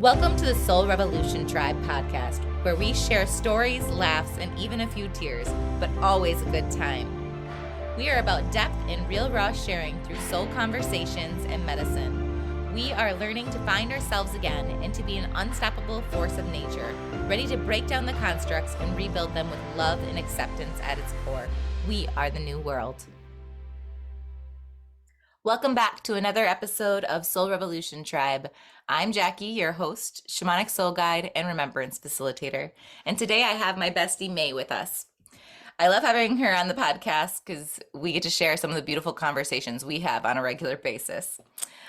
Welcome to the Soul Revolution Tribe podcast, where we share stories, laughs, and even a few tears, but always a good time. We are about depth and real raw sharing through soul conversations and medicine. We are learning to find ourselves again and to be an unstoppable force of nature, ready to break down the constructs and rebuild them with love and acceptance at its core. We are the new world. Welcome back to another episode of Soul Revolution Tribe. I'm Jackie, your host, Shamanic Soul Guide, and Remembrance Facilitator. And today I have my bestie May with us. I love having her on the podcast because we get to share some of the beautiful conversations we have on a regular basis.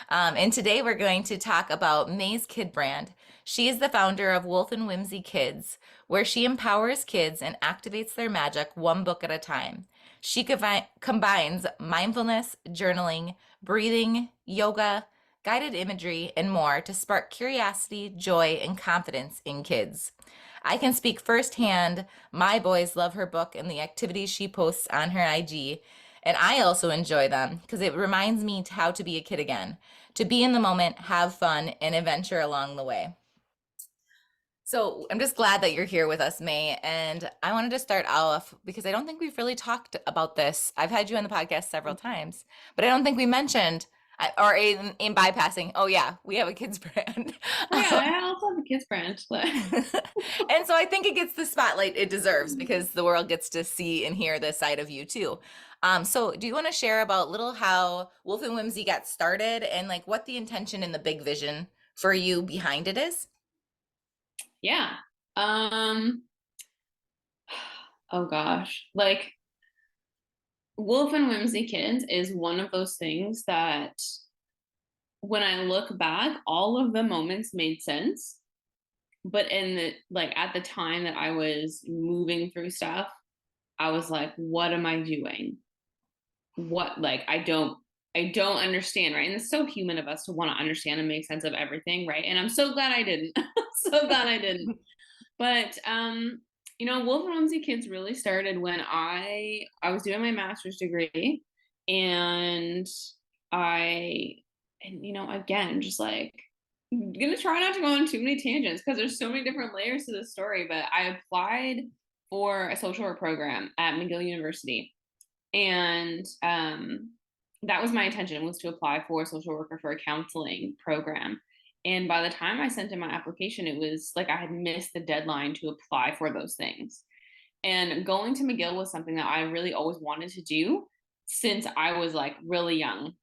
And today we're going to talk about May's Kid brand. She is the founder of Wolf and Whimsy Kids, where she empowers kids and activates their magic one book at a time. She combines mindfulness, journaling, breathing, yoga, guided imagery, and more to spark curiosity, joy, and confidence in kids. I can speak firsthand. My boys love her book and the activities she posts on her IG, and I also enjoy them because it reminds me how to be a kid again, to be in the moment, have fun, and adventure along the way. So I'm just glad that you're here with us, May. And I wanted to start off because I don't think we've really talked about this. I've had you on the podcast several times, but I don't think we mentioned or in bypassing, oh yeah, we have a kids brand. Yeah, I also have a kids brand. And so I think it gets the spotlight it deserves because the world gets to see and hear this side of you too. So do you want to share about little how Wolf and Whimsy got started and like what the intention and the big vision for you behind it is? Yeah. Oh gosh. Like Wolf and Whimsy Kids is one of those things that when I look back, all of the moments made sense. But at the time that I was moving through stuff, I was like, what am I doing? I don't understand, right? And it's so human of us to want to understand and make sense of everything, right? And I'm so glad I didn't. So glad I didn't. But Wolf and Whimsy Kids really started when I was doing my master's degree, and again, just like I'm gonna try not to go on too many tangents because there's so many different layers to this story. But I applied for a social work program at McGill University, and that was my intention, was to apply for a social worker for a counseling program. And by the time I sent in my application, it was like I had missed the deadline to apply for those things. And going to McGill was something that I really always wanted to do since I was like really young.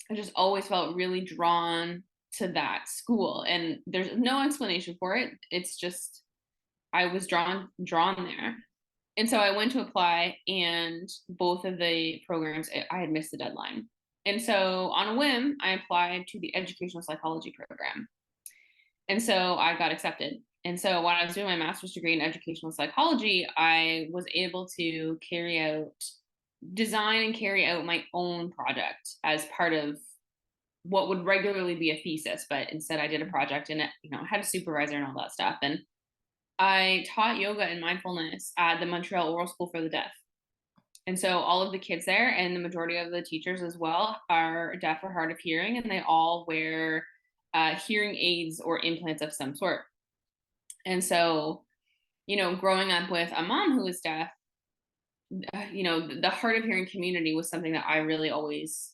I just always felt really drawn to that school. And there's no explanation for it. It's just I was drawn there. And so I went to apply, and both of the programs, I had missed the deadline. And so on a whim, I applied to the educational psychology program. And so I got accepted. And so when I was doing my master's degree in educational psychology, I was able to design and carry out my own project as part of what would regularly be a thesis. But instead I did a project and had a supervisor and all that stuff. And I taught yoga and mindfulness at the Montreal Oral School for the Deaf. And so all of the kids there, and the majority of the teachers as well, are deaf or hard of hearing, and they all wear hearing aids or implants of some sort. And so, growing up with a mom who was deaf, the hard of hearing community was something that I really always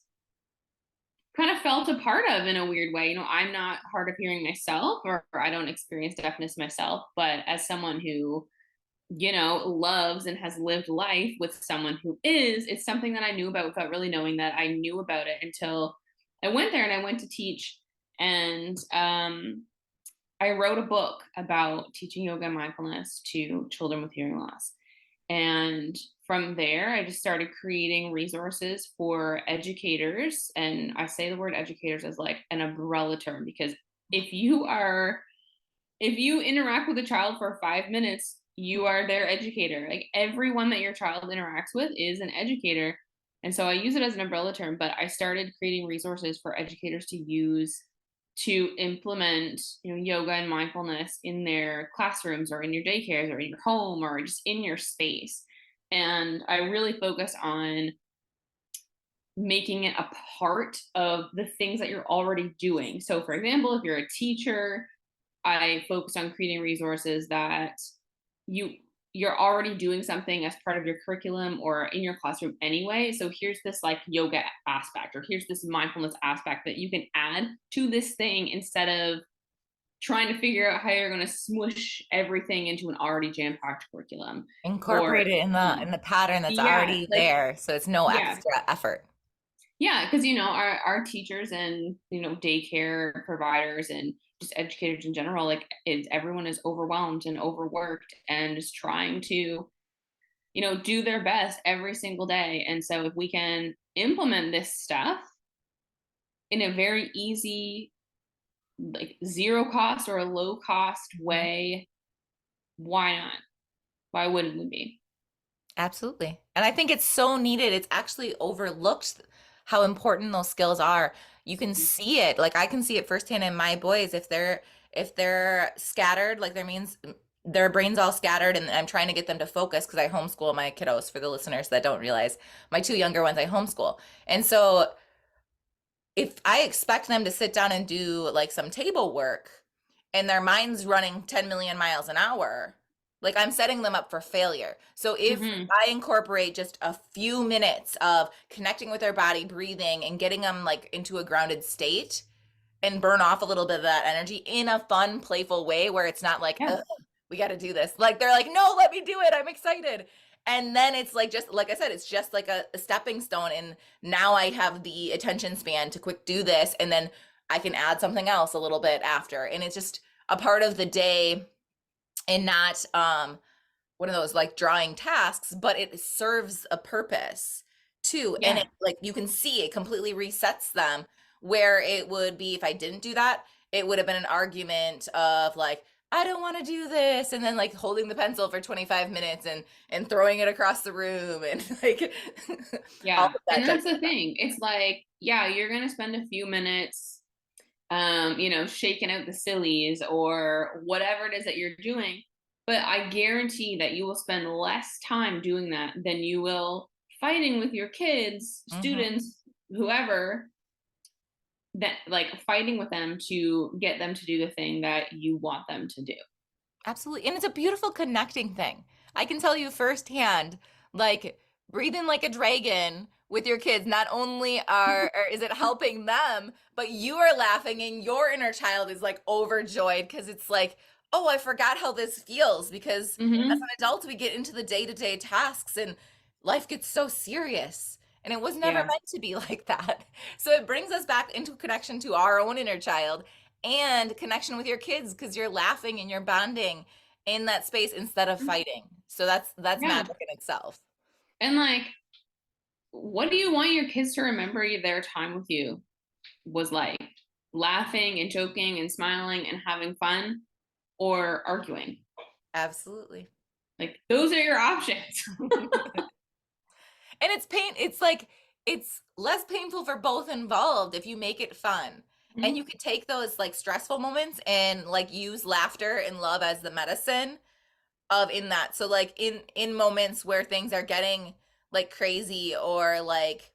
kind of felt a part of in a weird way. I'm not hard of hearing myself, or I don't experience deafness myself, but as someone who loves and has lived life with someone who is, it's something that I knew about without really knowing that I knew about it until I went there and I went to teach. And I wrote a book about teaching yoga and mindfulness to children with hearing loss. And from there, I just started creating resources for educators. And I say the word educators as like an umbrella term, because if you interact with a child for 5 minutes, you are their educator. Like everyone that your child interacts with is an educator. And so I use it as an umbrella term, but I started creating resources for educators to use to implement, yoga and mindfulness in their classrooms or in your daycares or in your home or just in your space. And I really focus on making it a part of the things that you're already doing. So for example, if you're a teacher, I focused on creating resources that you you're already doing something as part of your curriculum or in your classroom anyway. So here's this like yoga aspect, or here's this mindfulness aspect that you can add to this thing instead of trying to figure out how you're going to smush everything into an already jam-packed curriculum. Or Incorporate it in the pattern that's yeah, already like there, so it's no yeah, extra effort. yeah, because our teachers and daycare providers and just educators in general, like everyone is overwhelmed and overworked and just trying to do their best every single day. And so if we can implement this stuff in a very easy, like zero cost or a low cost Mhm. way, why not? Why wouldn't we be? Absolutely. And I think it's so needed. It's actually overlooked how important those skills are. You can see it. Like I can see it firsthand in my boys if they're scattered, like their means their brains all scattered and I'm trying to get them to focus because I homeschool my kiddos for the listeners that don't realize. My two younger ones I homeschool. And so if I expect them to sit down and do like some table work and their mind's running 10 million miles an hour, like I'm setting them up for failure. So if Hmm. I incorporate just a few minutes of connecting with their body, breathing, and getting them like into a grounded state, and burn off a little bit of that energy in a fun, playful way where it's not like, Yeah. ugh, we got to do this. Like they're like, no, let me do it. I'm excited. And then it's like, just like I said, it's just like a stepping stone. And now I have the attention span to quick do this. And then I can add something else a little bit after. And it's just a part of the day and not one of those like drawing tasks, but it serves a purpose too. And Yeah. it like you can see it completely resets them where it would be if I didn't do that, it would have been an argument of like, I don't want to do this, and then like holding the pencil for 25 minutes and throwing it across the room and like all Yeah. of And that type that's of the stuff. thing. It's like, yeah, you're going to spend a few minutes, shaking out the sillies or whatever it is that you're doing. But I guarantee that you will spend less time doing that than you will fighting with your kids, Hmm. students, whoever, that like fighting with them to get them to do the thing that you want them to do. Absolutely. And it's a beautiful connecting thing. I can tell you firsthand, like breathing like a dragon with your kids, not only or is it helping them, but you are laughing and your inner child is like overjoyed because it's like, oh, I forgot how this feels because as an Hmm. adult we get into the day-to-day tasks and life gets so serious. And it was never Yeah. meant to be like that. So it brings us back into connection to our own inner child and connection with your kids because you're laughing and you're bonding in that space instead of fighting. So that's Yeah. magic in itself. And like, what do you want your kids to remember their time with you was like? Laughing and joking and smiling and having fun, or arguing? Absolutely. Like, those are your options. And it's like it's less painful for both involved if you make it fun. And you Mhm. could take those like stressful moments and like use laughter and love as the medicine of in that. So like in moments where things are getting like crazy or like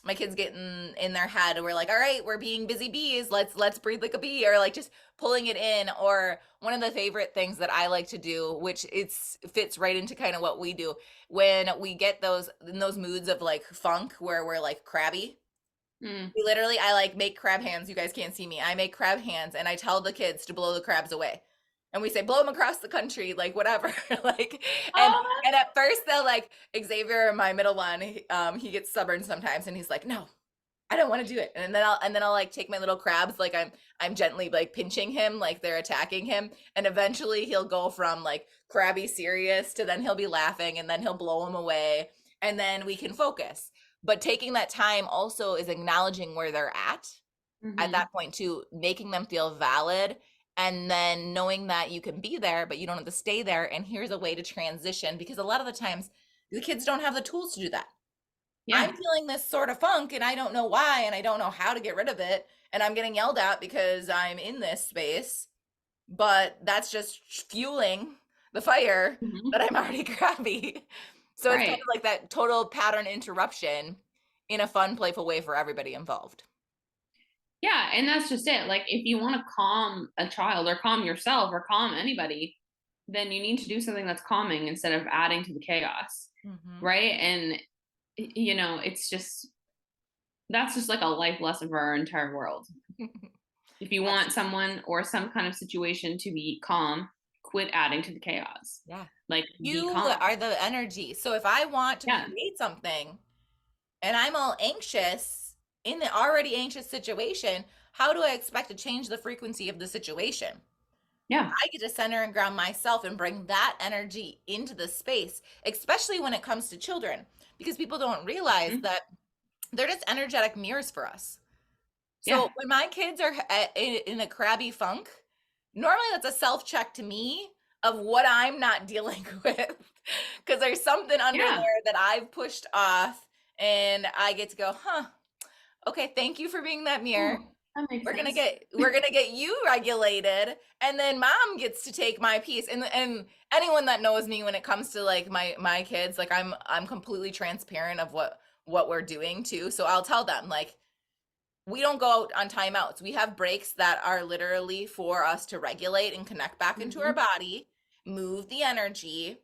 my kids getting in their head, we're like, all right, we're being busy bees, let's breathe like a bee, or like just pulling it in. Or one of the favorite things that I like to do, which it's fits right into kind of what we do when we get those in those moods of like funk where we're like crabby. Mm. We literally, I like make crab hands. You guys can't see me. I make crab hands and I tell the kids to blow the crabs away. And we say, blow them across the country, like whatever. like, and Oh, and at first they'll like Xavier, my middle one, he gets stubborn sometimes and he's like, no, I don't want to do it. And then I'll like take my little crabs, like I'm gently like pinching him, like they're attacking him. And eventually he'll go from like crabby serious to then he'll be laughing and then he'll blow them away. And then we can focus. But taking that time also is acknowledging where they're at mhm. that point too, making them feel valid and then knowing that you can be there, but you don't have to stay there. And here's a way to transition because a lot of the times the kids don't have the tools to do that. I'm Yeah. feeling this sort of funk and I don't know why and I don't know how to get rid of it. And I'm getting yelled at because I'm in this space, but that's just fueling the fire Mhm. that I'm already crabby. So it's kind Right. of like that total pattern interruption in a fun, playful way for everybody involved. Yeah, and that's just it. Like, if you want to calm a child or calm yourself or calm anybody, then you need to do something that's calming instead of adding to the chaos. Hmm. Right. And, it's just, that's just like a life lesson for our entire world. If you That's want someone or some kind of situation to be calm, quit adding to the chaos. Yeah. Like, be You calm. are the energy. So if I want to Yeah. create something and I'm all anxious in the already anxious situation, how do I expect to change the frequency of the situation? Yeah. I get to center and ground myself and bring that energy into the space, especially when it comes to children, because people don't realize Mhm. that they're just energetic mirrors for us. Yeah. So when my kids are in a crabby funk, normally that's a self check to me of what I'm not dealing with. Because there's something under Yeah. there that I've pushed off, and I get to go, huh, okay, thank you for being that mirror. Oh, that makes We're gonna sense. get we're gonna get you regulated, and then mom gets to take my piece. And anyone that knows me when it comes to like my kids, like I'm completely transparent of what we're doing too. So I'll tell them like we don't go out on timeouts. We have breaks that are literally for us to regulate and connect back into our Mhm. body, move the energy,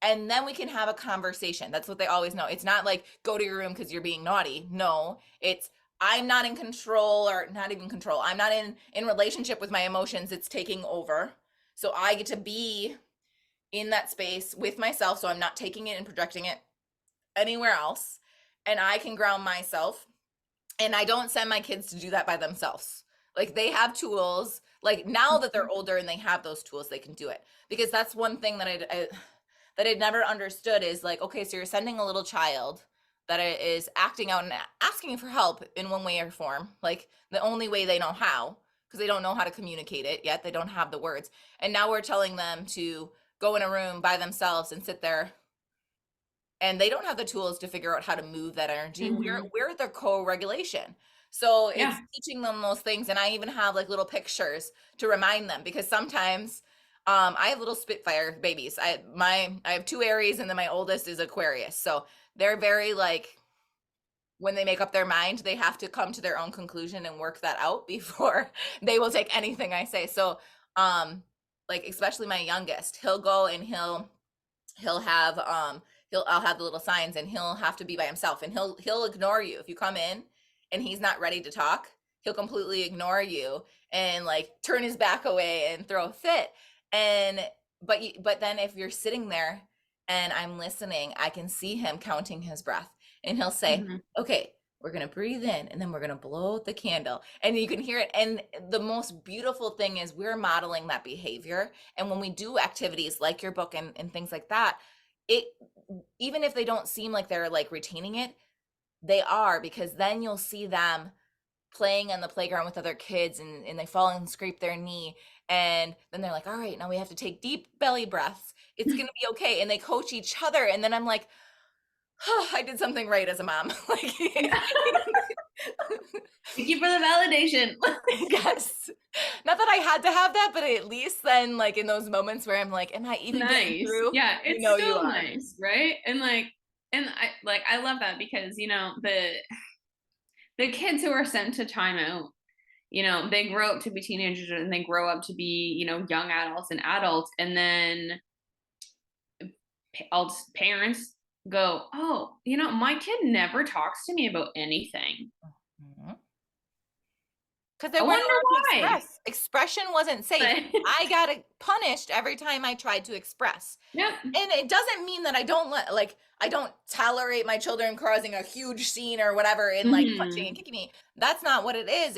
and then we can have a conversation. That's what they always know. It's not like go to your room because you're being naughty. No, it's I'm not in control, or not even control. I'm not in relationship with my emotions. It's taking over. So I get to be in that space with myself, so I'm not taking it and projecting it anywhere else, and I can ground myself, and I don't send my kids to do that by themselves. Like they have tools. Like now that they're Mhm. older and they have those tools, they can do it. Because that's one thing that that I'd never understood is like, okay, so you're sending a little child that is acting out and asking for help in one way or form, like the only way they know how, because they don't know how to communicate it yet. They don't have the words. And now we're telling them to go in a room by themselves and sit there, and they don't have the tools to figure out how to move that energy. Mhm. We're their co-regulation. So Yeah. it's teaching them those things, and I even have like little pictures to remind them, because sometimes I have little Spitfire babies. I have two Aries, and then my oldest is Aquarius. So they're very like, when they make up their mind, they have to come to their own conclusion and work that out before they will take anything I say. So like especially my youngest, he'll go and he'll have I'll have the little signs, and he'll have to be by himself, and he'll ignore you if you come in and he's not ready to talk. He'll completely ignore you and like turn his back away and throw a fit. And but then if you're sitting there and I'm listening, I can see him counting his breath, and he'll say, Mhm. okay, we're going to breathe in, and then we're going to blow out the candle, and you can hear it. And the most beautiful thing is we're modeling that behavior. And when we do activities like your book and things like that, it, even if they don't seem like they're like retaining it, they are, because then you'll see them playing on the playground with other kids, and they fall and scrape their knee, and then they're like, all right, now we have to take deep belly breaths, it's going to be okay, and they coach each other. And then I'm like, oh, I did something right as a mom. Like Thank you for the validation. yes. Not that I had to have that, but at least then, like in those moments where I'm like, am I even getting Nice. through? Yeah, You it's know you still are. nice, right? And I love that because, the kids who are sent to timeout, they grow up to be teenagers and they grow up to be, young adults and adults, and then parents go, "Oh, my kid never talks to me about anything. Mhm. Because they I weren't wonder allowed to why." express. Expression wasn't safe. But I got punished every time I tried to express. yep. And it doesn't mean that I don't like I don't tolerate my children causing a huge scene or whatever and like punching and Mhm. kicking me. That's not what it is.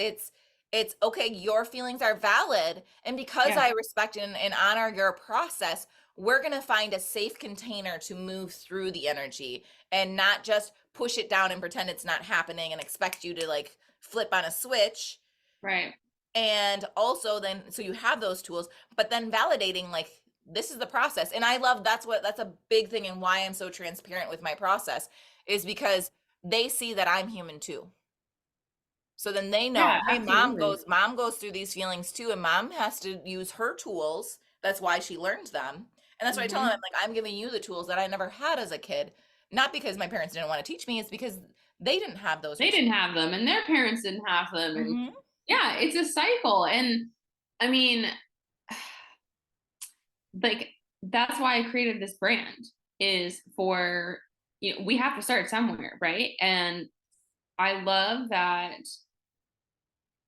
It's okay, your feelings are valid. And because Yeah. I respect and honor your process, we're gonna find a safe container to move through the energy, and not just push it down and pretend it's not happening and expect you to like flip on a switch. Right. And also then, so you have those tools, but then validating like this is the process. And I love, that's a big thing, and why I'm so transparent with my process is because they see that I'm human too. So then they know, Yeah, hey, absolutely. mom goes through these feelings too, and mom has to use her tools. That's why she learned them. And that's why I tell them, I'm Mhm. like, I'm giving you the tools that I never had as a kid. Not because my parents didn't want to teach me, it's because they didn't have those They didn't resources. have them, and their parents didn't have them, and Mhm. Yeah, it's a cycle. And I mean, like, that's why I created this brand, is for, we have to start somewhere, right? And I love that,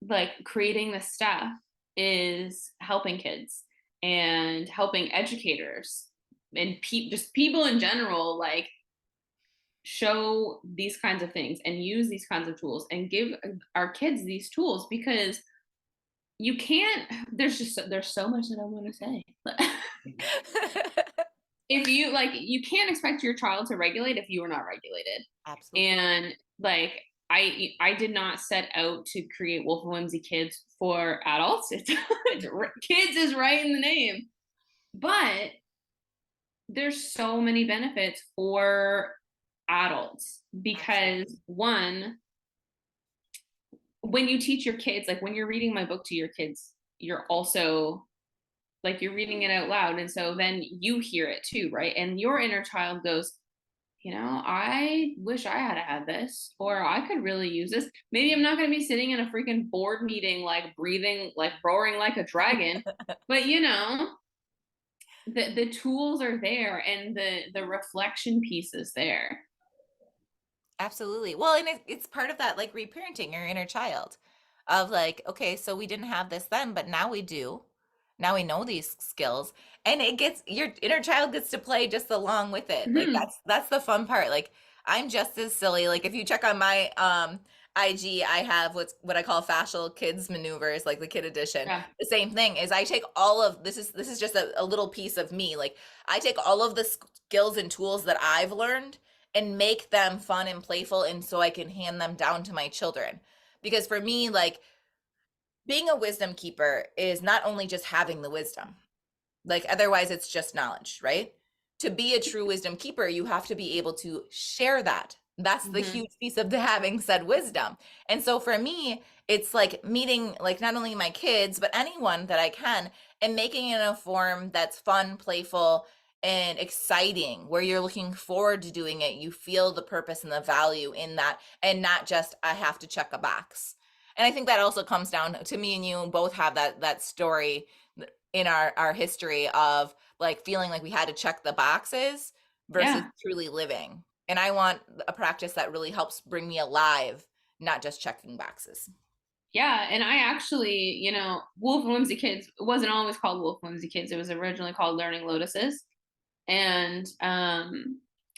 like, creating this stuff is helping kids and helping educators and just people in general, like, show these kinds of things and use these kinds of tools and give our kids these tools, because you can't, there's so much that I want to say. If you, like, you can't expect your child to regulate if you are not regulated. Absolutely. And, like, I did not set out to create Wolf and Whimsy Kids for adults. Kids is right in the name. But there's so many benefits for adults, Absolutely. because one, when you teach your kids, like, when you're reading my book to your kids, you're also, like, you're reading it out loud, and so then you hear it too, right? And your inner child goes, I wish I had this, or I could really use this. Maybe I'm not going to be sitting in a freaking board meeting, like, breathing, like, roaring like a dragon, but the tools are there, and the reflection piece is there. Absolutely. Well, and it's part of that like reparenting your inner child of like, okay, so we didn't have this then, but now we do. Now we know these skills and it gets your inner child gets to play just along with it. Like Mhm. that's the fun part. Like I'm just as silly. Like if you check on my IG, I have what I call fascial kids maneuvers, like the kid edition. Yeah. The same thing is I take all of this is just a little piece of me. Like I take all of the skills and tools that I've learned and make them fun and playful and so I can hand them down to my children. Because for me, like being a wisdom keeper is not only just having the wisdom, like otherwise it's just knowledge, right? To be a true wisdom keeper, you have to be able to share that. That's the Mhm. huge piece of the having said wisdom. And so for me, it's like meeting like not only my kids, but anyone that I can and making it in a form that's fun, playful, and exciting, where you're looking forward to doing it. You feel the purpose and the value in that, and not just I have to check a box. And I think that also comes down to me and you both have that story in our history of like feeling like we had to check the boxes versus Yeah. truly living. And I want a practice that really helps bring me alive, not just checking boxes. Yeah, and I actually, Wolf and Whimsy Kids wasn't always called Wolf and Whimsy Kids. It was originally called Learning Lotuses. And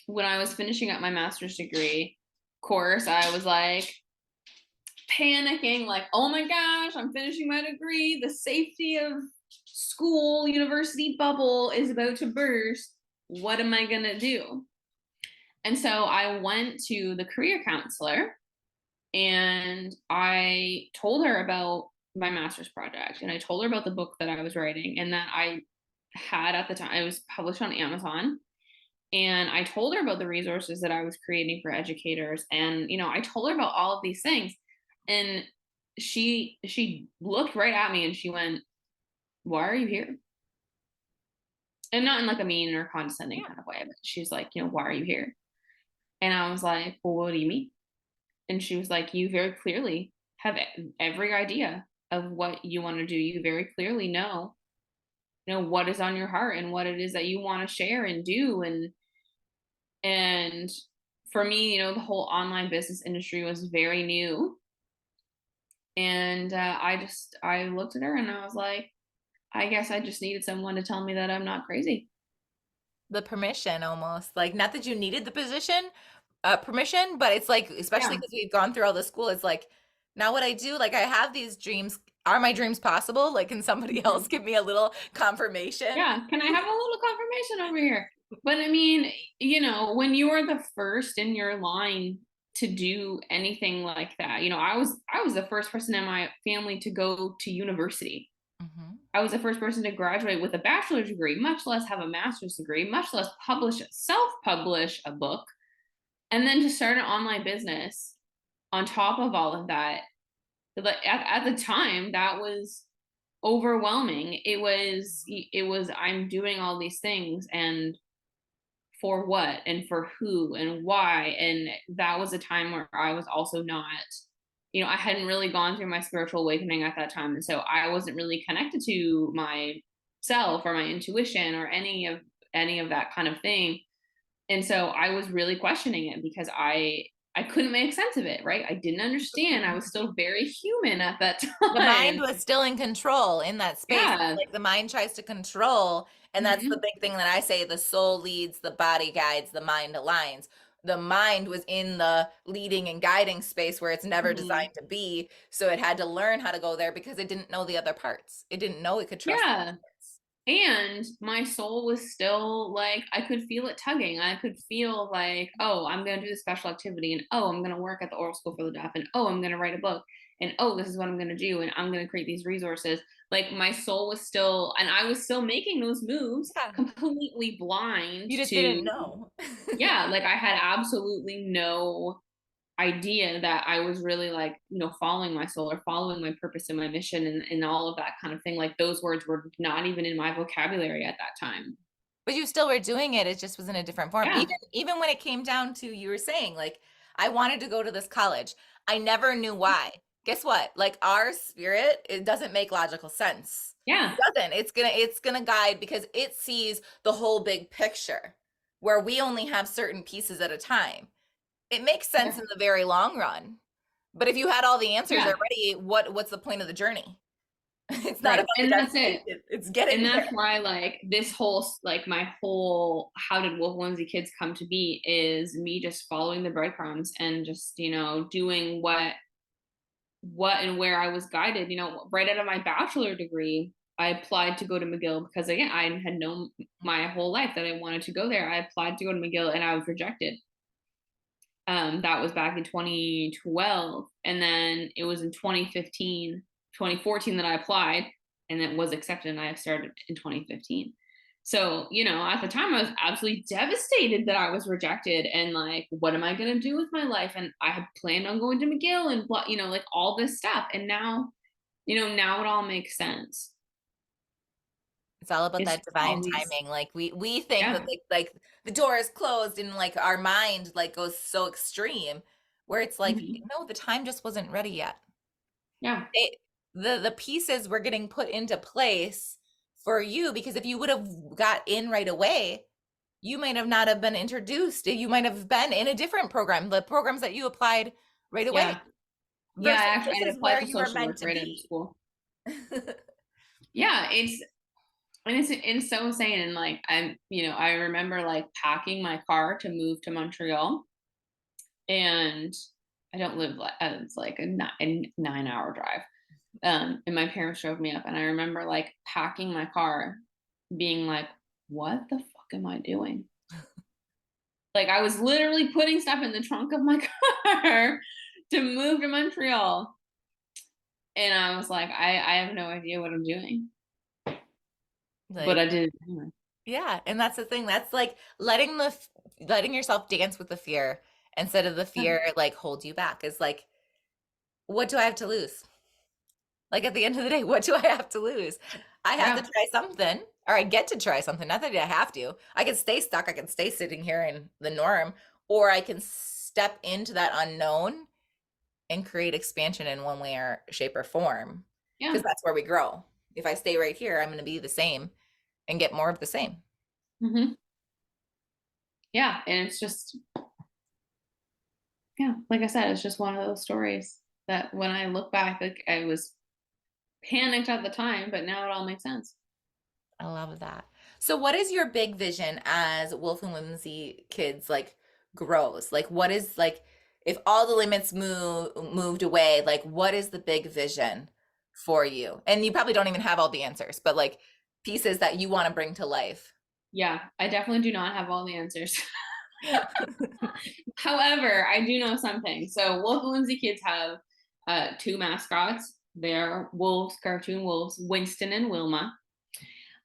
when I was finishing up my master's degree course, I was like panicking, like, oh my gosh, I'm finishing my degree. The safety of school, university bubble is about to burst. What am I going to do? And so I went to the career counselor and I told her about my master's project, and I told her about the book that I was writing and that I had at the time. It was published on Amazon. And I told her about the resources that I was creating for educators. And, I told her about all of these things. And she looked right at me and she went, "Why are you here?" And not in like a mean or condescending Yeah. kind of way, but she's like, "Why are you here?" And I was like, "Well, what do you mean?" And she was like, "You very clearly have every idea of what you want to do. You very clearly know what is on your heart and what it is that you want to share and do." And for me, the whole online business industry was very new. And I looked at her and I was like, I guess I just needed someone to tell me that I'm not crazy. The permission almost. Like not that you needed the position, permission, but it's like especially Yeah. because we've gone through all the school, it's like now what I do, like I have these dreams. Are my dreams possible? Like can somebody else Mhm. give me a little confirmation? Yeah. Can I have a little confirmation over here? But I mean, when you are the first in your line to do anything like that, I was the first person in my family to go to university. Hmm. I was the first person to graduate with a bachelor's degree, much less have a master's degree, much less self-publish a book, and then to start an online business on top of all of that. Like at the time, that was overwhelming. It was I'm doing all these things, and for what and for who and why. And that was a time where I was also not I hadn't really gone through my spiritual awakening at that time. And so I wasn't really connected to myself or my intuition or any of that kind of thing. And so I was really questioning it because I couldn't make sense of it, right? I didn't understand. I was still very human at that The mind time. was still in control in that space. Yeah. Like the mind tries to control, and that's the Mhm. big thing that I say, the soul leads, the body guides, the mind aligns. The mind was in the leading and guiding space where it's never Mhm. designed to be, so it had to learn how to go there because it didn't know the other parts. It didn't know it could trust the Yeah. other parts. And my soul was still like, I could feel it tugging. I could feel like, oh, I'm going to do this special activity. And oh, I'm going to work at the oral school for the deaf. And oh, I'm going to write a book. And oh, this is what I'm going to do. And I'm going to create these resources. Like my soul was still, and I was still making those moves Yeah, completely blind you just to, didn't know. yeah, like I had absolutely no idea that I was really like, following my soul or following my purpose and my mission and all of that kind of thing. Like those words were not even in my vocabulary at that time. But you still were doing it. It just was in a different form. Yeah. Even when it came down to, you were saying like, I wanted to go to this college. I never knew why. Guess what? Like our spirit, it doesn't make logical sense. It Yeah. doesn't. It's gonna guide because it sees the whole big picture where we only have certain pieces at a time. It makes sense Yeah. in the very long run. But if you had all the answers Yeah. already, what's the point of the journey? It's not Right. about the And that's it. destination. It's And getting that's there. why like this whole like my whole how did Wolf and Whimsy Kids come to be is me just following the breadcrumbs and just, doing what and where I was guided. Right out of my bachelor degree, I applied to go to McGill because again, I had known my whole life that I wanted to go there. I applied to go to McGill and I was rejected. That was back in 2012. And then it was in 2015, 2014 that I applied and it was accepted and I started in 2015. So, at the time I was absolutely devastated that I was rejected and like, what am I going to do with my life? And I had planned on going to McGill and what, like all this stuff. And now, now it all makes sense. It's all about It's that just divine all these, timing. Like we think that yeah, like the door is closed and like our mind like goes so extreme where it's like mhm, no, the time just wasn't ready yet. yeah, It, the pieces were getting put into place for you because if you would have got in right away, you might have not have been introduced. You might have been in a different program, the programs that you applied right away yeah. Yeah, versus actually, this I had is applied where to you were social meant work to right out of be. school. Yeah, it's so insane. And like I remember like packing my car to move to Montreal, and I don't live like it's like a 9 hour drive. And my parents drove me up, and I remember like packing my car, being like, "What the fuck am I doing?" Like I was literally putting stuff in the trunk of my car to move to Montreal, and I was like, I have no idea what I'm doing, but Like I did it anyway. yeah, and that's the thing. That's like letting yourself dance with the fear instead of the Yeah, fear like hold you back. Is like, what do I have to lose? Like at the end of the day, what do I have to lose? I have to yeah, try something, or I get to try something. Not that I have to. I can stay stuck. I can stay sitting here in the norm, or I can step into that unknown and create expansion in one way or shape or form. Because yeah. that's where we grow. If I stay right here, I'm going to be the same and get more of the same. Hmm. Yeah, and it's just, yeah, like I said, it's just one of those stories that when I look back, like I was panicked at the time, but now it all makes sense. I love that. So what is your big vision as Wolf and Whimsy Kids like grows? Like what is like if all the limits moved away, like what is the big vision for you? And you probably don't even have all the answers, but like pieces that you want to bring to life. Yeah, I definitely do not have all the answers. However, I do know something. So Wolf and Whimsy Kids have two mascots. They're wolves, cartoon wolves, Winston and Wilma.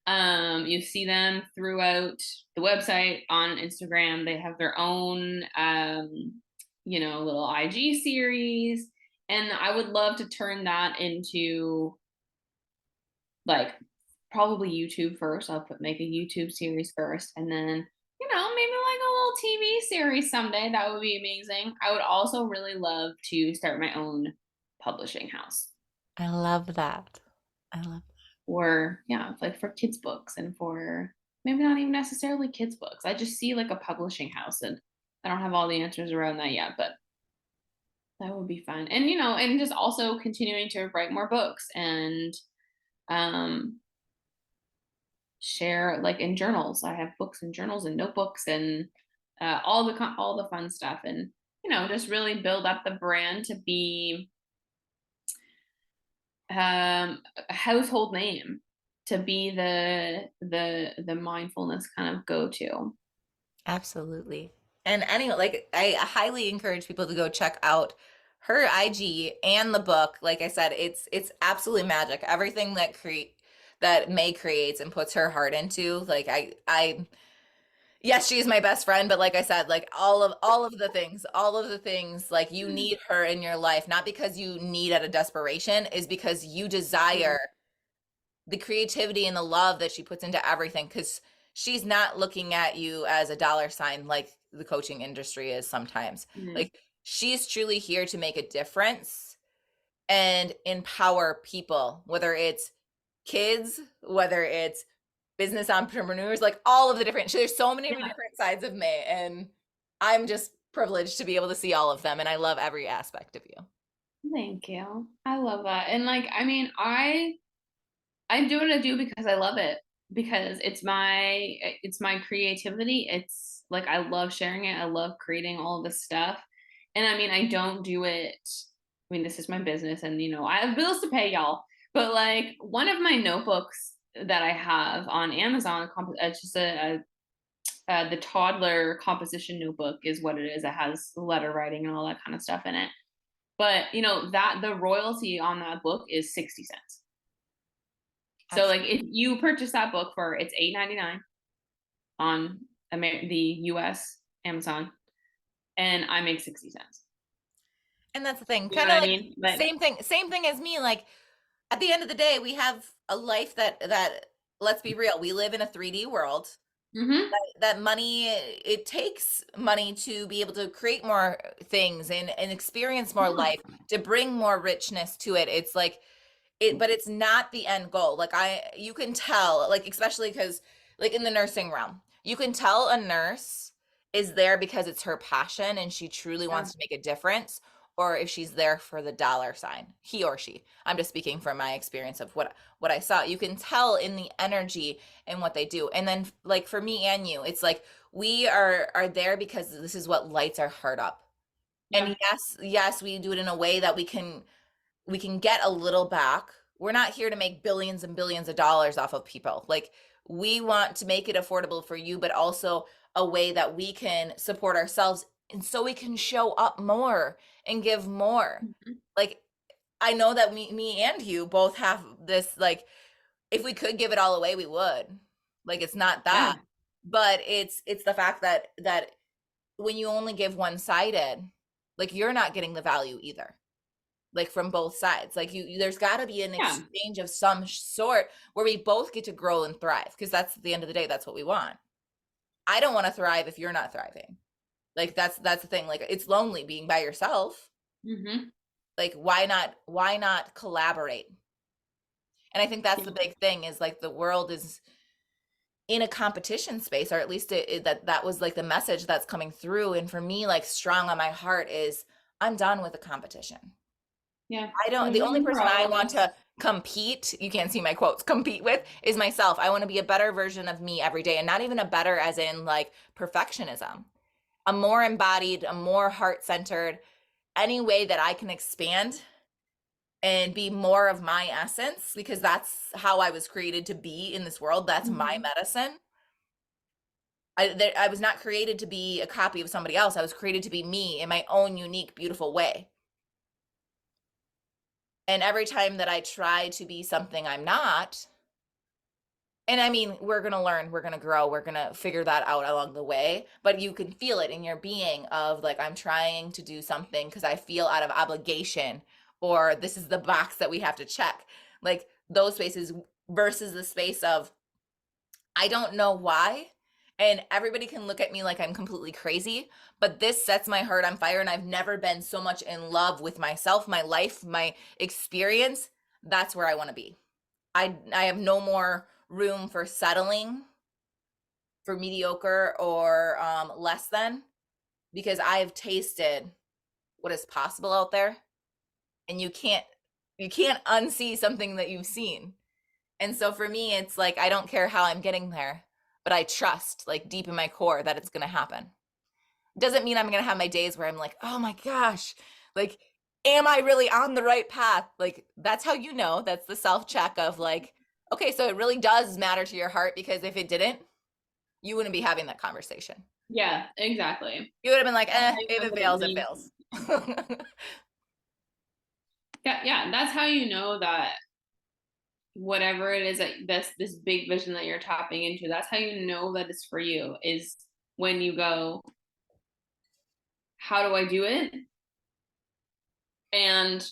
You see them throughout the website, on Instagram. They have their own, little IG series, and I would love to turn that into like probably YouTube first. I'll make a YouTube series first, and then maybe like a little TV series someday. That would be amazing. I would also really love to start my own publishing house. I love that. I love Or yeah, like for kids books and for maybe not even necessarily kids books. I just see like a publishing house, and I don't have all the answers around that yet, but that would be fun. And and just also continuing to write more books and um share like in journals. I have books and journals and notebooks and all the fun stuff, and just really build up the brand to be a household name, to be the mindfulness kind of go to. Absolutely. And anyway, like I highly encourage people to go check out her IG and the book. Like I said, it's absolutely magic. Everything that May creates and puts her heart into, like I yes, she's my best friend, but like I said, like all of the things, like you need her in your life, not because you need out of desperation, is because you Yeah. desire the creativity and the love that she puts into everything, because she's not looking at you as a dollar sign like the coaching industry is sometimes. Mhm. Like she's truly here to make a difference and empower people, whether it's kids, whether it's business entrepreneurs, like all of the different, there's so many Yeah. different sides of May, and I'm just privileged to be able to see all of them, and I love every aspect of you. Thank you. I love that. And like, I mean, I do what I do because I love it, because it's my creativity. It's like I love sharing it. I love creating all this stuff. And I mean, I don't do it. I mean, this is my business, and I have bills to pay, y'all. But like one of my notebooks that I have on Amazon, it's just the toddler composition notebook is what it is. It has letter writing and all that kind of stuff in it. But that the royalty on that book is 60 cents. So like if you purchase that book for it's $8.99 on the US Amazon, and I make 60 cents. And that's the thing, You know kind what of I like mean? But same thing as me. Like at the end of the day, we have a life that let's be real, we live in a 3D world. hmm That money, it takes money to be able to create more things and experience more yeah, life, to bring more richness to it. It's like but it's not the end goal. Like you can tell, like especially because like in the nursing realm, you can tell a nurse is there because it's her passion and she truly yeah, wants to make a difference, or if she's there for the dollar sign, he or she. I'm just speaking from my experience of what I saw. You can tell in the energy and what they do. And then like for me and you, it's like we are there because this is what lights our heart up. And yeah. yes, we do it in a way that we can get a little back. We're not here to make billions and billions of dollars off of people. Like we want to make it affordable for you, but also a way that we can support ourselves and so we can show up more and give more. Mhm. Like I know that me and you both have this, like if we could give it all away, we would. Like it's not that, Yeah. but it's the fact that when you only give one-sided, like you're not getting the value either, like from both sides. Like there's got to be an Yeah. exchange of some sort where we both get to grow and thrive, because that's at the end of the day, that's what we want. I don't want to thrive if you're not thriving. Like that's the thing. Like it's lonely being by yourself. hmm Like why not collaborate? And I think that's the Yeah. big thing, is like the world is in a competition space, or at least that was like the message that's coming through. And for me, like strong on my heart is I'm done with the competition. Yeah. I don't, There's the only room for person all I of want us. to compete, you can't see my quotes, compete with is myself. I want to be a better version of me every day, and not even a better as in like perfectionism. A more embodied, a more heart-centered, any way that I can expand and be more of my essence, because that's how I was created to be in this world. That's my hmm medicine. I was not created to be a copy of somebody else. I was created to be me in my own unique, beautiful way. And every time that I try to be something I'm not, and I mean, we're going to learn, we're going to grow, we're going to figure that out along the way, but you can feel it in your being of like, I'm trying to do something because I feel out of obligation, or this is the box that we have to check. Like those spaces versus the space of, I don't know why. And everybody can look at me like I'm completely crazy, but this sets my heart on fire. And I've never been so much in love with myself, my life, my experience. That's where I want to be. I have no more room for settling for mediocre or less than, because I've tasted what is possible out there, and you can't unsee something that you've seen. And so for me, it's like I don't care how I'm getting there, but I trust like deep in my core that it's going to happen. Doesn't mean I'm going to have my days where I'm like, "Oh my gosh, like am I really on the right path?" Like that's how you know, that's the self-check of like, okay, so it really does matter to your heart, because if it didn't, you wouldn't be having that conversation. Yeah, exactly. You would have been like, That's how you if know it that it fails, it means fails. yeah, yeah, that's how you know that whatever it is that this big vision that you're tapping into, that's how you know that it's for you, is when you go, how do I do it? And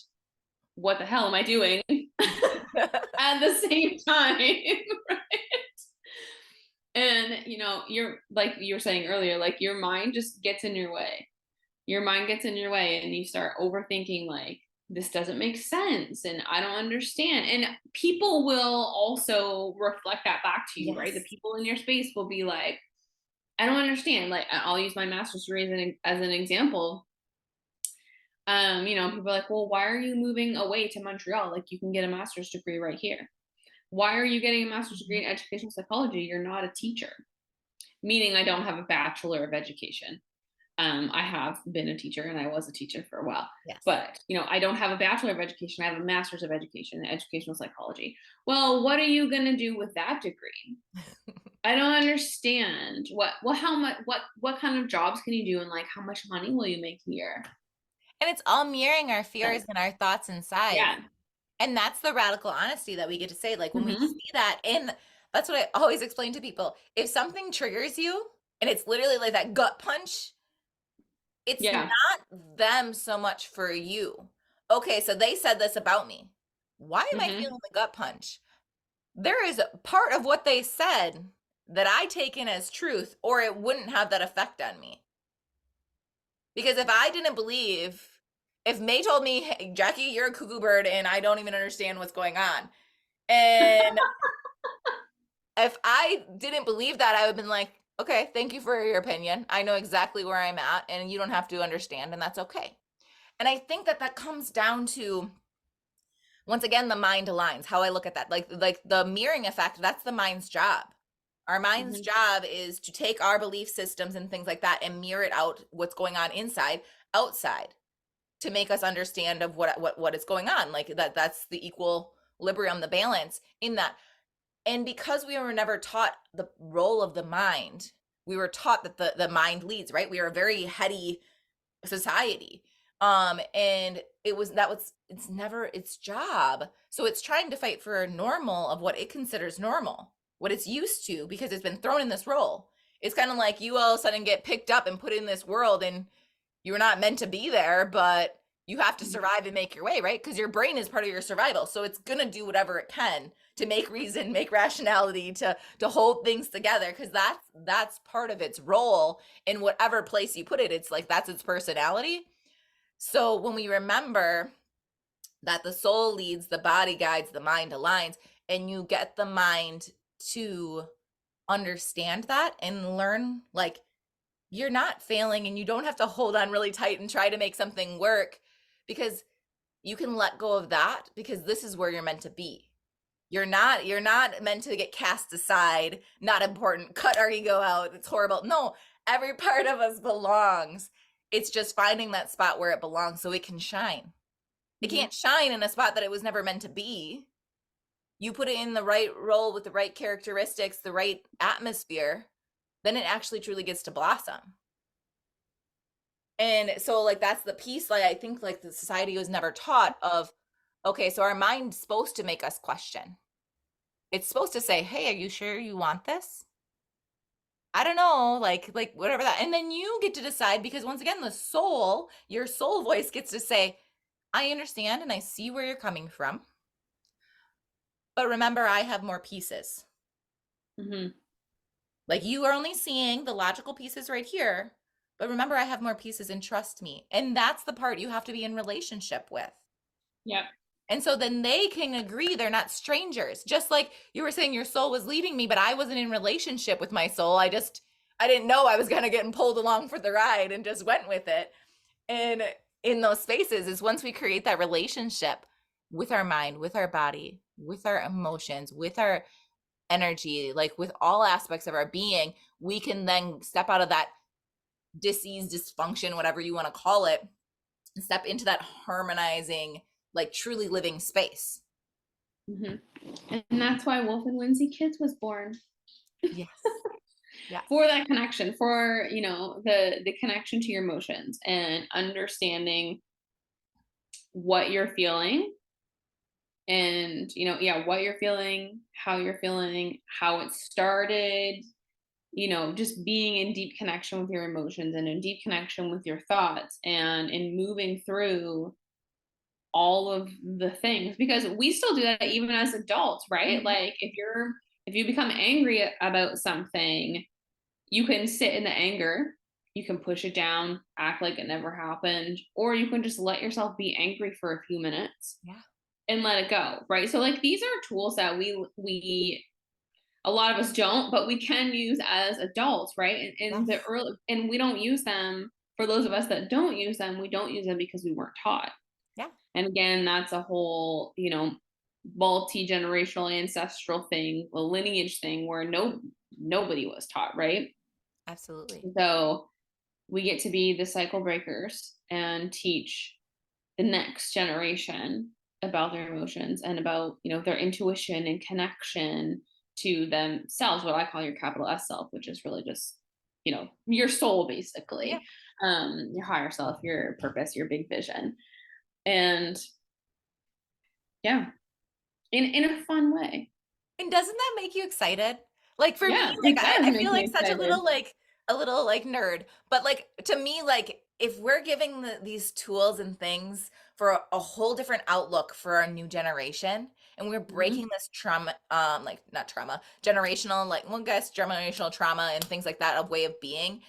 what the hell am I doing at the same time? And you're like you were saying earlier, like your mind just gets in your way. Your mind gets in your way and you start overthinking, like, this doesn't make sense and I don't understand. And people will also reflect that back to you, right? The Yes. people in your space will be like, I don't understand. Like, I'll use my master's degree as an example. People are like, well, why are you moving away to Montreal? Like, you can get a master's degree right here. Why are you getting a master's degree in educational psychology? You're not a teacher. Meaning I don't have a bachelor of education. I have been a teacher and I was a teacher for a while, Yes. but I don't have a bachelor of education. I have a master's of education in educational psychology. Well, what are you going to do with that degree? I don't understand. How much, what kind of jobs can you do? And like, how much money will you make a year? And it's all mirroring our Uh, fears and our thoughts inside. Yeah. And that's the radical honesty that we get to say. Like when we Hmm. see that, and that's what I always explain to people. If something triggers you and it's literally like that gut punch, it's Yeah. not them so much for you. Okay, so they said this about me. Why am I Hmm. feeling the gut punch? There is a part of what they said that I take in as truth, or it wouldn't have that effect on me. Because if I didn't believe, if May told me, hey, Jackie, you're a cuckoo bird and I don't even understand what's going on. And if I didn't believe that, I would have been like, okay, thank you for your opinion. I know exactly where I'm at and you don't have to understand, and that's okay. And I think that that comes down to, once again, the mind aligns, how I look at that. Like the mirroring effect, that's the mind's job. Our mind's Hmm. job is to take our belief systems and things like that and mirror it out, what's going on inside, outside, to make us understand of what is going on. Like that's the equilibrium, the balance in that. And because we were never taught the role of the mind, we were taught that the mind leads, right? We are a very heady society. And it's never its job. So it's trying to fight for a normal of what it considers normal, what it's used to, because it's been thrown in this role. It's kind of like you all of a sudden get picked up and put in this world, and you were not meant to be there, but you have to survive and make your way, right? Because your brain is part of your survival. So it's going to do whatever it can to make reason, make rationality, to hold things together, because that's part of its role in whatever place you put it. It's like that's its personality. So when we remember that the soul leads, the body guides, the mind aligns, and you get the mind to understand that and learn, like, you're not failing and you don't have to hold on really tight and try to make something work, because you can let go of that, because this is where you're meant to be. You're not meant to get cast aside, not important, cut our ego out, it's horrible. No, every part of us belongs. It's just finding that spot where it belongs so it can shine. It Hmm. can't shine in a spot that it was never meant to be. You put it in the right role with the right characteristics, the right atmosphere, then it actually truly gets to blossom. And so like that's the piece, like I think like the society was never taught of, okay, so our mind's supposed to make us question. It's supposed to say, "Hey, are you sure you want this?" I don't know, like whatever that. And then you get to decide, because once again, the soul, your soul voice gets to say, "I understand and I see where you're coming from. But remember, I have more pieces." Hmm. Like you are only seeing the logical pieces right here, but remember, I have more pieces and trust me. And that's the part you have to be in relationship with. Yep. And so then they can agree they're not strangers. Just like you were saying your soul was leading me, but I wasn't in relationship with my soul. I didn't know I was kind of getting pulled along for the ride and just went with it. And in those spaces is once we create that relationship with our mind, with our body, with our emotions, with our energy, like with all aspects of our being, we can then step out of that disease, dysfunction, whatever you want to call it, and step into that harmonizing, like truly living space. Hmm. And that's why Wolf and Whimsy Kids was born. Yes. Yes. For that connection, for, you know, the connection to your emotions and understanding what you're feeling, and, you know, yeah, what you're feeling, how it started, you know, just being in deep connection with your emotions and in deep connection with your thoughts, and in moving through all of the things, because we still do that even as adults, right? Mhm. Like if you become angry about something, you can sit in the anger, you can push it down, act like it never happened, or you can just let yourself be angry for a few minutes Yeah. and let it go, right? So like these are tools that we a lot of us don't, but we can use as adults, right? And in the Yes. early, and we don't use them. For those of us that don't use them, we don't use them because we weren't taught. Yeah. And again, that's a whole, you know, multi-generational ancestral thing, a lineage thing where nobody was taught, right? Absolutely. So we get to be the cycle breakers and teach the next generation about their emotions and about, you know, their intuition and connection to themselves, what I call your capital S self, which is really just, you know, your soul Yeah. basically, your higher self, your purpose, your big vision. And yeah, in a fun way. And doesn't that make you excited? Like for me, Yeah, like it does I make feel like me such excited. a little like nerd, but like to me, like if we're giving these tools and things for a whole different outlook for our new generation, and we're Hmm. breaking this trauma, like not trauma, generational, like well, guess generational trauma and things like that of way of being,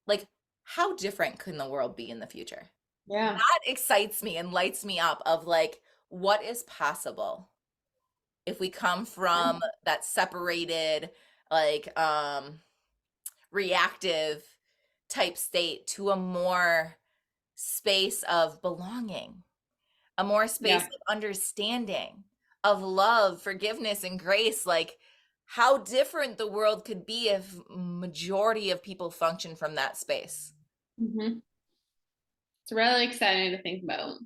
like how different can the world be in the future? Yeah. That excites me and lights me up of like what is possible if we come Yeah. from that separated like reactive type state to a more space of belonging, a more space Yeah. of understanding, of love, forgiveness and grace, like how different the world could be if majority of people function from that space. Hmm. It's really exciting to think about.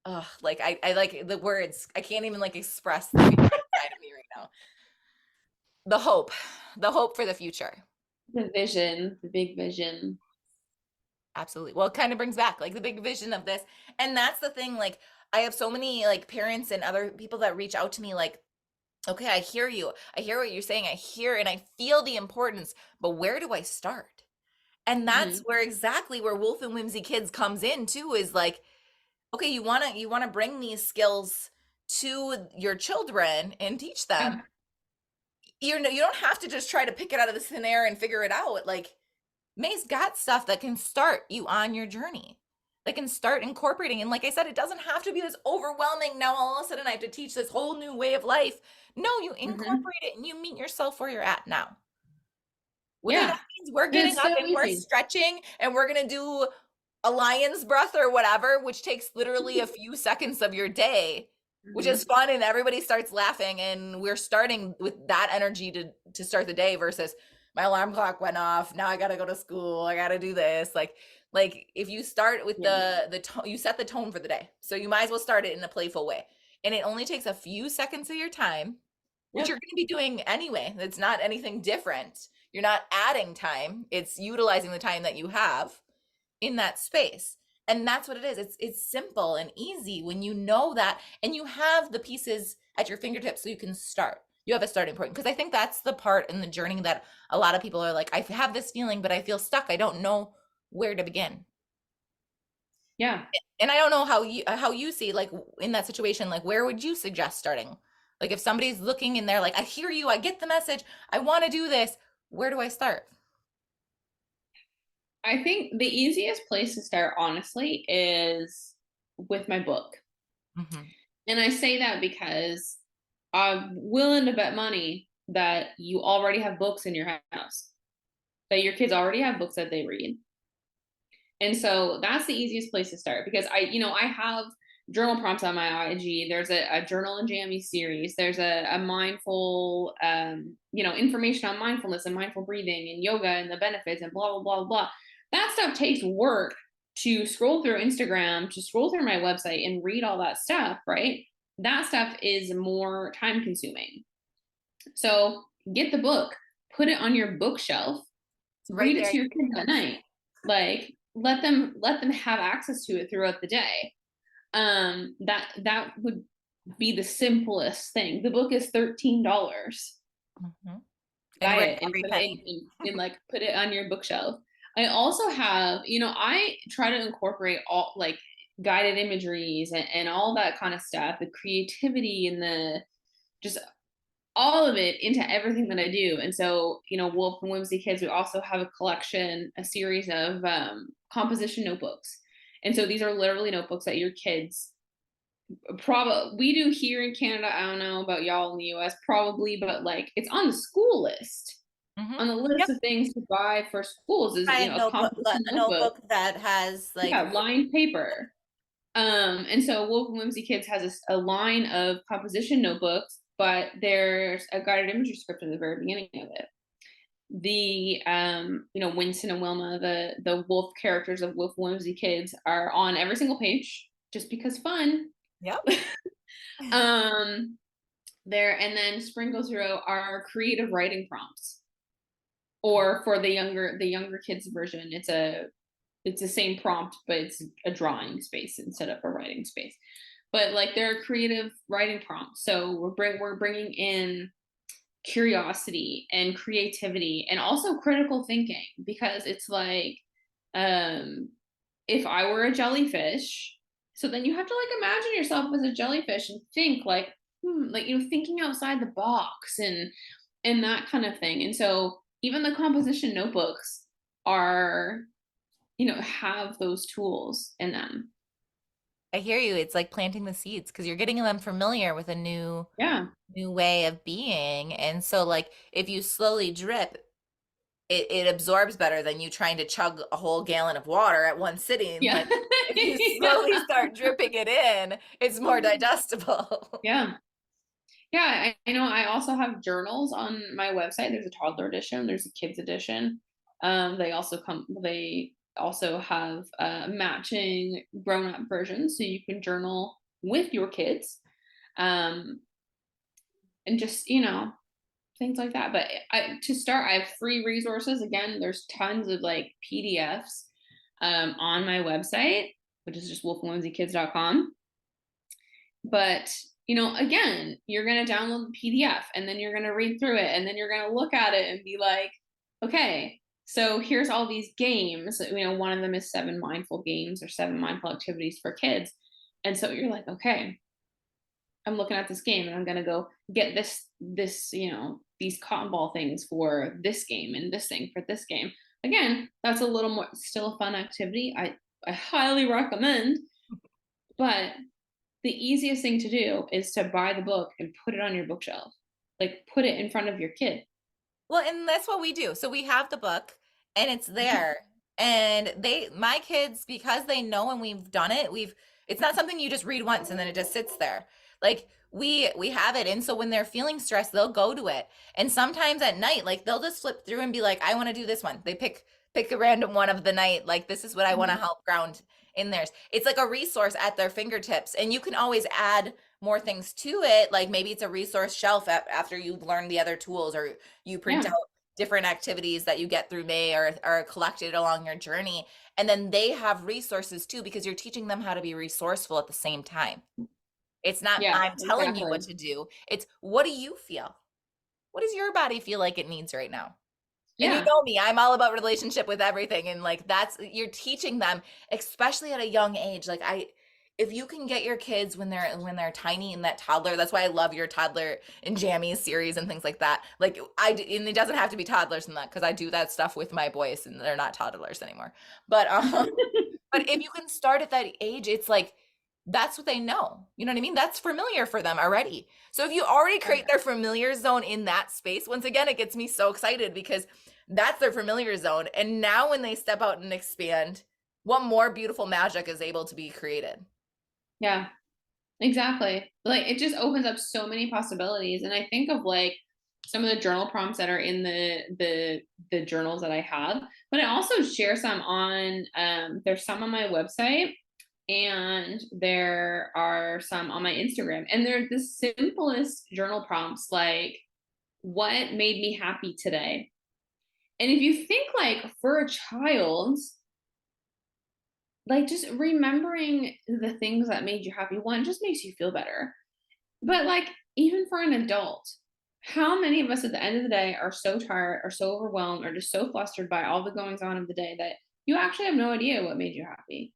Oh, like I like the words. I can't even like express the feeling inside of me right now. The hope, the hope for the future. The vision, the big vision. Absolutely. Well, it kind of brings back like the big vision of this. And that's the thing. Like, I have so many like parents and other people that reach out to me, like, okay, I hear you. I hear what you're saying. I hear and I feel the importance, but where do I start? And that's Hmm. where exactly where Wolf and Whimsy Kids comes in too, is like, okay, you wanna bring these skills to your children and teach them. Yeah. You don't have to just try to pick it out of the thin air and figure it out. Like May's got stuff that can start you on your journey. That can start incorporating. And like I said, it doesn't have to be this overwhelming, now all of a sudden I have to teach this whole new way of life. No, you Hmm. incorporate it and you meet yourself where you're at now. Whether that Yeah. means we're And getting it's up so and we're easy. stretching and we're going to do a lion's breath or whatever, which takes literally a few seconds of your day, which is Hmm. fun and everybody starts laughing and we're starting with that energy to start the day versus my alarm clock went off, now I got to go to school, I got to do this. Like if you start with Yeah. the tone, you set the tone for the day. So you might as well start it in a playful way. And it only takes a few seconds of your time, which Yep. you're going to be doing anyway. It's not anything different. You're not adding time. It's utilizing the time that you have in that space. And that's what it is. It's simple and easy when you know that and you have the pieces at your fingertips so you can start. You have a starting point because I think that's the part in the journey that a lot of people are like, I have this feeling, but I feel stuck. I don't know where to begin. Yeah. And I don't know how you see like in that situation, like where would you suggest starting? Like if somebody's looking and they're like, I hear you, I get the message, I want to do this. Where do I start? I think the easiest place to start, honestly, is with my book. Hmm. And I say that because I'm willing to bet money that you already have books in your house, that your kids already have books that they read. And so that's the easiest place to start because I have journal prompts on my IG. There's a journal and jammy series. There's a mindful, information on mindfulness and mindful breathing and yoga and the benefits and blah, blah, blah, blah. That stuff takes work to scroll through Instagram, to scroll through my website and read all that stuff, right? That stuff is more time consuming. So get the book, put it on your bookshelf, It's right read it there. to your kids at night. Like let them have access to it throughout the day. That would be the simplest thing. The book is $13. Hmm. And Buy worth it and every put it penny. like put it on your bookshelf. I also have, I try to incorporate all like guided imageries and all that kind of stuff, the creativity and the just all of it into everything that I do. And so, Wolf and Whimsy Kids, we also have a series of composition notebooks. And so these are literally notebooks that your kids probably we do here in Canada. I don't know about y'all in the US, probably, but like it's on the school list. Hmm. On the list Yep. of things to buy for schools is, Buy a a notebook, composition a notebook. notebook that has like, Yeah, lined paper. And so Wolf and Whimsy Kids has a line of composition notebooks, but there's a guided imagery script in the very beginning of it. The Winston and Wilma, the wolf characters of Wolf and Whimsy Kids are on every single page just because fun. yep. um there and then sprinkle through our creative writing prompts. Or for the younger kids version, it's the same prompt, but it's a drawing space instead of a writing space. But like they're creative writing prompts, so we're bringing in curiosity and creativity and also critical thinking because it's like, um, if I were a jellyfish, so then you have to like imagine yourself as a jellyfish and think like, like thinking outside the box and that kind of thing. And so even the composition notebooks are have those tools in them. I hear you. It's like planting the seeds because you're getting them familiar with a Yeah. new way of being. And so like if you slowly drip, it absorbs better than you trying to chug a whole gallon of water at one sitting. Yeah. Like if you slowly start dripping it in, it's more digestible. Yeah. Yeah, I know. I also have journals on my website. There's a toddler edition, there's a kids edition. They also have matching grown-up versions, so you can journal with your kids. Um, and just, things like that. But to start, I have free resources. Again, there's tons of like PDFs on my website, which is just wolfandwhimsykids.com. But again, you're going to download the PDF and then you're going to read through it and then you're going to look at it and be like, okay, so here's all these games. One of them is 7 mindful games or 7 mindful activities for kids. And so you're like, okay, I'm looking at this game and I'm going to go get these cotton ball things for this game and this thing for this game. Again, that's a little more still a fun activity. I highly recommend, but the easiest thing to do is to buy the book and put it on your bookshelf. Like put it in front of your kid. Well, and that's what we do. So we have the book and it's there. And my kids, because they know and we've done it, it's not something you just read once and then it just sits there. Like we have it. And so when they're feeling stressed, they'll go to it. And sometimes at night, like they'll just flip through and be like, I want to do this one. They pick a random one of the night. Like this is what I want to Mhm. help ground in theirs. It's like a resource at their fingertips. And you can always add more things to it. Like maybe it's a resource shelf after you've learned the other tools, or you print Yeah. out different activities that you get through May or are collected along your journey. And then they have resources too, because you're teaching them how to be resourceful at the same time. It's not, Yeah, I'm telling you what exactly. to do. It's what do you feel? What does your body feel like it needs right now? And you Yeah. know me, I'm all about relationship with everything. And like you're teaching them, especially at a young age. Like if you can get your kids when they're tiny and that toddler, that's why I love your toddler and jammies series and things like that. Like and it doesn't have to be toddlers in that because I do that stuff with my boys and they're not toddlers anymore. But but if you can start at that age, it's like that's what they know. You know what I mean? That's familiar for them already. So if you already create their familiar zone in that space, once again, it gets me so excited because that's their familiar zone. And now when they step out and expand, what more beautiful magic is able to be created? Yeah, exactly. Like it just opens up so many possibilities. And I think of like some of the journal prompts that are in the journals that I have, but I also share some on there's some on my website and there are some on my Instagram. And they're the simplest journal prompts like what made me happy today? And if you think like for a child, like just remembering the things that made you happy, one just makes you feel better. But like even for an adult, how many of us at the end of the day are so tired or so overwhelmed or just so flustered by all the goings on of the day that you actually have no idea what made you happy?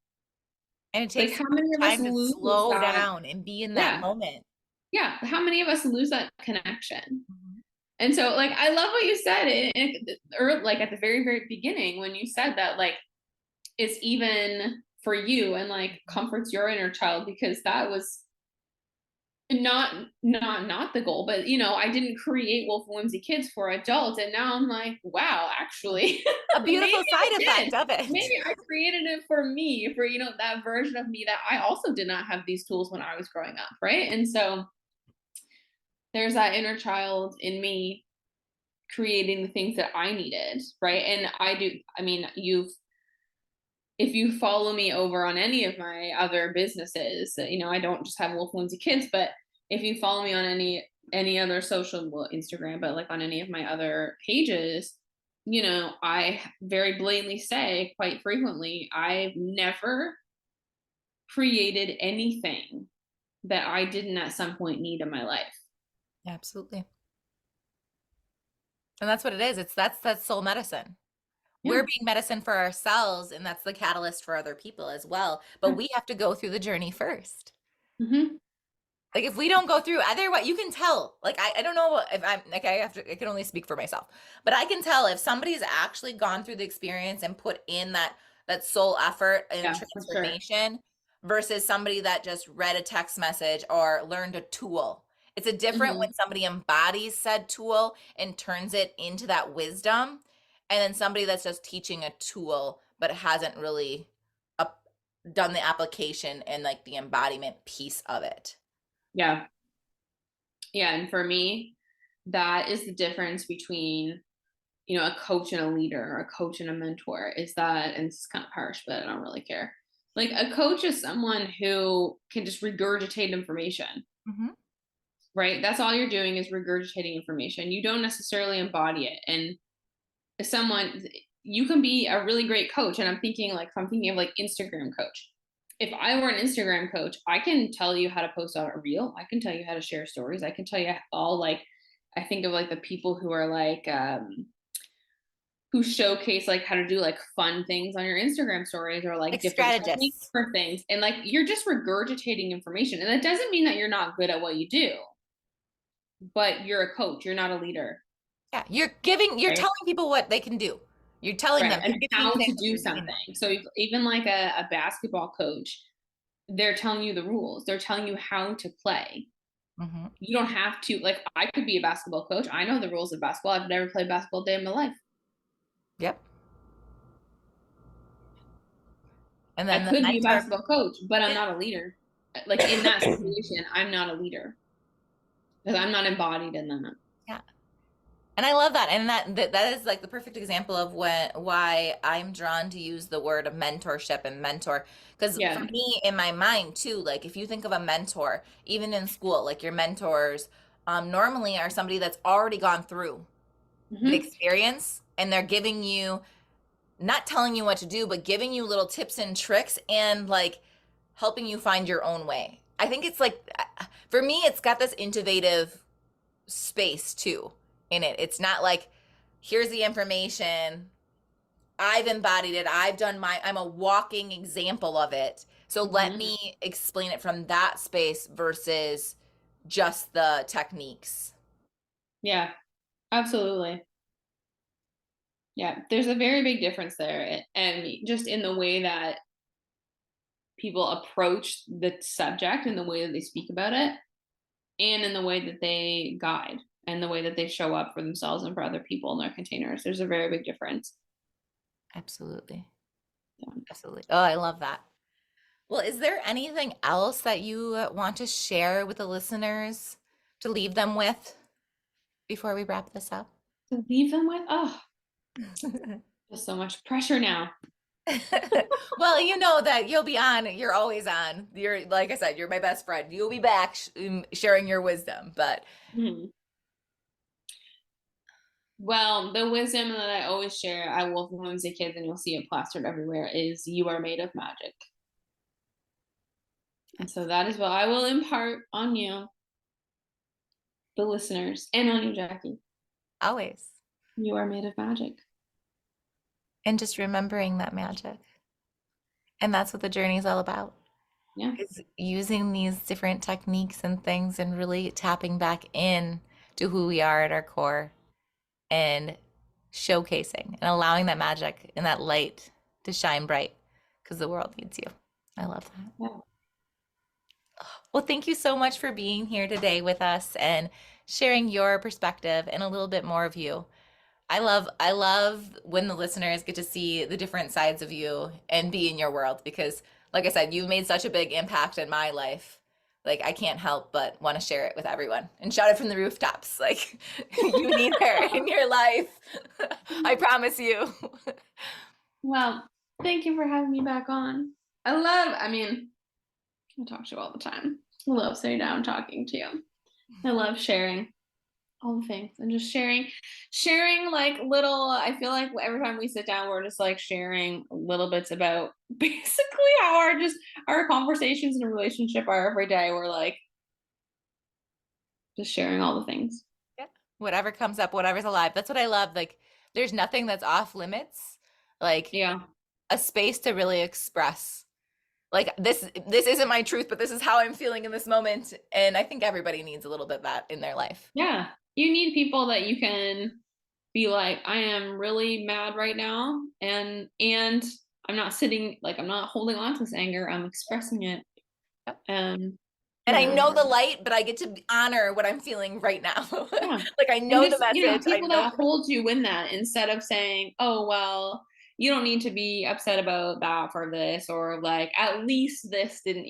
And it Like takes how many of us time to lose slow that? down and be in that Yeah. moment. Yeah. How many of us lose that connection? Mhm. And so like I love what you said or like at the very, very beginning when you said that like it's even for you and like comforts your inner child because that was not the goal, but I didn't create Wolf and Whimsy Kids for adults, and now I'm like, wow, actually, A maybe beautiful I side did. effect of it. Maybe I created it for me, for that version of me that I also did not have these tools when I was growing up, right? And so there's that inner child in me creating the things that I needed, right? And I mean, if you follow me over on any of my other businesses, I don't just have Wolf and Whimsy Kids, but if you follow me on any other social, well, Instagram, but like on any of my other pages, I very blatantly say quite frequently, I've never created anything that I didn't at some point need in my life. Absolutely. And that's what it is. That's soul medicine. We're Yeah. being medicine for ourselves, and that's the catalyst for other people as well. But we have to go through the journey first. Mm-hmm. Like if we don't go through otherwise you can tell. Like I don't know if I'm like I can only speak for myself. But I can tell if somebody's actually gone through the experience and put in that soul effort and Yeah, for sure. transformation versus somebody that just read a text message or learned a tool. It's a different Mm-hmm. when somebody embodies said tool and turns it into that wisdom and then somebody that's just teaching a tool but hasn't really up, done the application and like the embodiment piece of it. Yeah. Yeah. And for me, that is the difference between a coach and a leader or a coach and a mentor is that, and it's kind of harsh, but I don't really care. Like a coach is someone who can just regurgitate information, Mhm. right? That's all you're doing is regurgitating information. You don't necessarily embody it. And someone, you can be a really great coach. And I'm thinking like, if I'm thinking of like Instagram coach, if I were an Instagram coach, I can tell you how to post out a reel. I can tell you how to share stories. I can tell you all like, I think of like the people who are like, who showcase like how to do like fun things on your Instagram stories or like Like different techniques strategists. for things. And like you're just regurgitating information. And that doesn't mean that you're not good at what you do, but you're a coach, you're not a leader. Yeah, you're Right. telling people what they can do. You're telling Right. them, And you're giving how to examples, do you're giving something. them. So even like a basketball coach, they're telling you the rules, they're telling you how to play. Mhm. You don't have to, like, I could be a basketball coach. I know the rules of basketball. I've never played basketball a day in my life. Yep. And I then the could be a mentor, basketball coach, but I'm yeah. not a leader. Like in that situation, I'm not a leader because I'm not embodied in that. Yeah. And I love that. And that is like the perfect example of why I'm drawn to use the word of mentorship and mentor. Because for Yeah. me, in my mind too, like if you think of a mentor, even in school, like your mentors normally are somebody that's already gone through the Hmm. experience and they're giving you not telling you what to do, but giving you little tips and tricks and like helping you find your own way. I think it's like, for me, it's got this innovative space too in it. It's not like, here's the information, I've embodied it. I'm a walking example of it. So let Mhm. me explain it from that space versus just the techniques. Yeah, absolutely. Yeah, there's a very big difference there, and just in the way that people approach the subject and the way that they speak about it, and in the way that they guide and the way that they show up for themselves and for other people in their containers. There's a very big difference. Absolutely. Yeah. Absolutely. Oh, I love that. Well, is there anything else that you want to share with the listeners to leave them with before we wrap this up? To leave them with, oh, just so much pressure now. Well, you know that you'll be on. You're always on. You're, like I said, you're my best friend. You'll be back sharing your wisdom. But Mhm. Well, the wisdom that I always share at Wolf and Whimsy Kids, and you'll see it plastered everywhere, is you are made of magic. And so that is what I will impart on you, the listeners, and on you, Jackie. always. You are made of magic. And just remembering that magic. And that's what the journey is all about. Yeah. Is using these different techniques and things and really tapping back in to who we are at our core and showcasing and allowing that magic and that light to shine bright because the world needs you. I love that. Yeah. Well, thank you so much for being here today with us and sharing your perspective and a little bit more of you. I love when the listeners get to see the different sides of you and be in your world because like I said, you've made such a big impact in my life. Like I can't help but want to share it with everyone and shout it from the rooftops. Like you need her in your life. I promise you. Well, thank you for having me back on. I mean, I talk to you all the time. I love sitting down and talking to you. I love sharing all the things and just sharing like little, I feel like every time we sit down, we're just like sharing little bits about basically how our conversations in a relationship are every day. We're like just sharing all the things. Yeah. Whatever comes up, whatever's alive. That's what I love. Like there's nothing that's off limits. Like Yeah. a space to really express like this isn't my truth, but this is how I'm feeling in this moment. And I think everybody needs a little bit of that in their life. Yeah. You need people that you can be like, I am really mad right now, and I'm not sitting, like, I'm not holding on to this anger, I'm expressing it. Yep. And And I yeah. know the light, but I get to honor what I'm feeling right now. Yeah. Like I And know the just, message. I people know that hold you in that, instead of saying, oh, well, you don't need to be upset about that for this, or like, at least this didn't,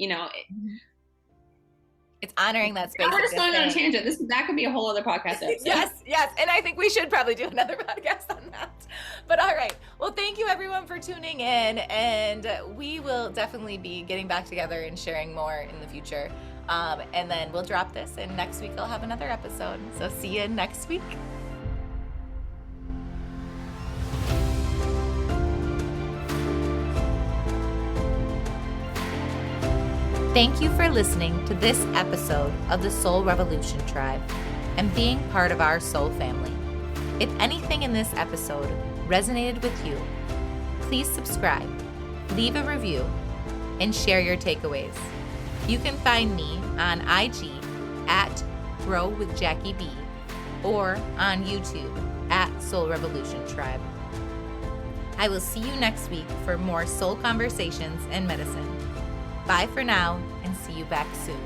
it's honoring that now space we're of just just going on a saying, tangent. That could be a whole other podcast episode. yes, yes. And I think we should probably do another podcast on that. But all right. Well, thank you everyone for tuning in. And we will definitely be getting back together and sharing more in the future. And then we'll drop this, and next week I'll have another episode. So see you next week. Thank you for listening to this episode of the Soul Revolution Tribe and being part of our soul family. If anything in this episode resonated with you, please subscribe, leave a review, and share your takeaways. You can find me on IG at Grow with Jackie B or on YouTube at Soul Revolution Tribe. I will see you next week for more soul conversations and medicine. Bye for now, and see you back soon.